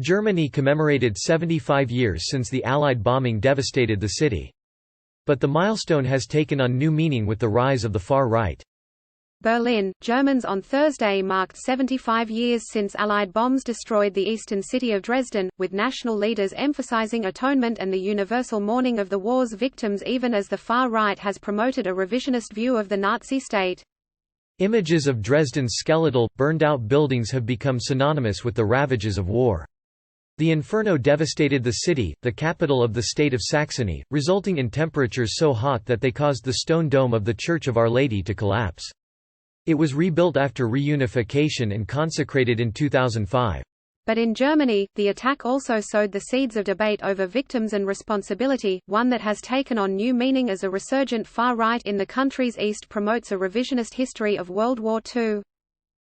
Germany commemorated 75 years since the Allied bombing devastated the city. But the milestone has taken on new meaning with the rise of the far right. Berlin, Germans on Thursday marked 75 years since Allied bombs destroyed the eastern city of Dresden, with national leaders emphasizing atonement and the universal mourning of the war's victims, even as the far right has promoted a revisionist view of the Nazi state. Images of Dresden's skeletal, burned-out buildings have become synonymous with the ravages of war. The inferno devastated the city, the capital of the state of Saxony, resulting in temperatures so hot that they caused the stone dome of the Church of Our Lady to collapse. It was rebuilt after reunification and consecrated in 2005. But in Germany, the attack also sowed the seeds of debate over victims and responsibility, one that has taken on new meaning as a resurgent far right in the country's east promotes a revisionist history of World War II.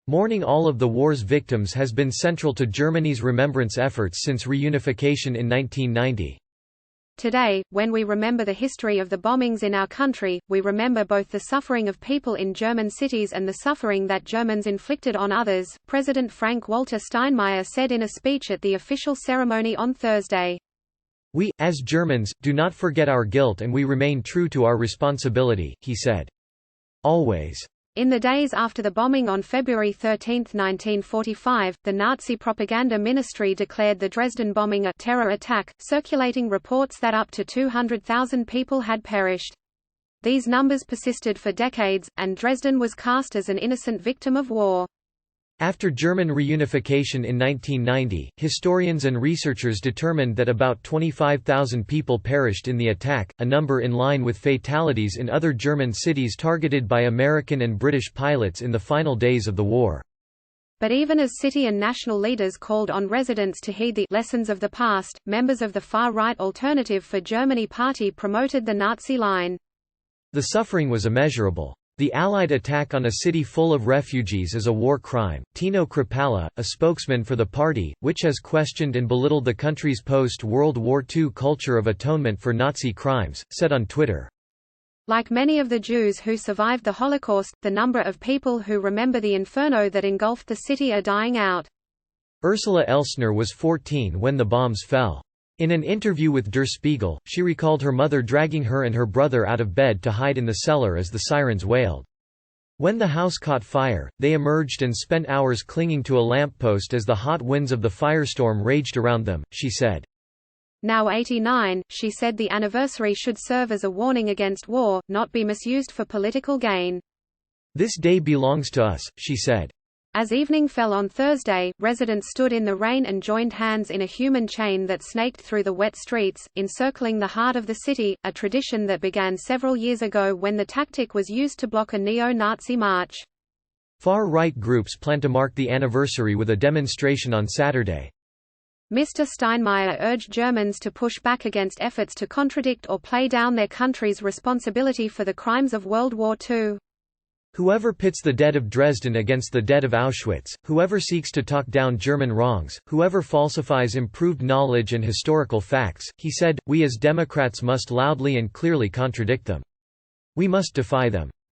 Mourning all of the war's victims has been central to Germany's remembrance efforts since reunification in 1990. Today, when we remember the history of the bombings in our country, we remember both the suffering of people in German cities and the suffering that Germans inflicted on others, President Frank-Walter Steinmeier said in a speech at the official ceremony on Thursday. "We, as Germans, do not forget our guilt and we remain true to our responsibility," he said. "Always." In the days after the bombing on February 13, 1945, the Nazi propaganda ministry declared the Dresden bombing a terror attack, circulating reports that up to 200,000 people had perished. These numbers persisted for decades, and Dresden was cast as an innocent victim of war. After German reunification in 1990, historians and researchers determined that about 25,000 people perished in the attack, a number in line with fatalities in other German cities targeted by American and British pilots in the final days of the war. But even as city and national leaders called on residents to heed the lessons of the past, members of the far-right Alternative for Germany party promoted the Nazi line. The suffering was immeasurable. The Allied attack on a city full of refugees is a war crime. Tino Kruppala, a spokesman for the party, which has questioned and belittled the country's post-World War II culture of atonement for Nazi crimes, said on Twitter. Like many of the Jews who survived the Holocaust, the number of people who remember the inferno that engulfed the city are dying out. Ursula Elsner was 14 when the bombs fell. In an interview with Der Spiegel, she recalled her mother dragging her and her brother out of bed to hide in the cellar as the sirens wailed. When the house caught fire, they emerged and spent hours clinging to a lamppost as the hot winds of the firestorm raged around them, she said. Now 89, she said the anniversary should serve as a warning against war, not be misused for political gain. This day belongs to us, she said. As evening fell on Thursday, residents stood in the rain and joined hands in a human chain that snaked through the wet streets, encircling the heart of the city, a tradition that began several years ago when the tactic was used to block a neo-Nazi march. Far-right groups plan to mark the anniversary with a demonstration on Saturday. Mr. Steinmeier urged Germans to push back against efforts to contradict or play down their country's responsibility for the crimes of World War II. Whoever pits the dead of Dresden against the dead of Auschwitz, whoever seeks to talk down German wrongs, whoever falsifies improved knowledge and historical facts, he said, we as Democrats must loudly and clearly contradict them. We must defy them.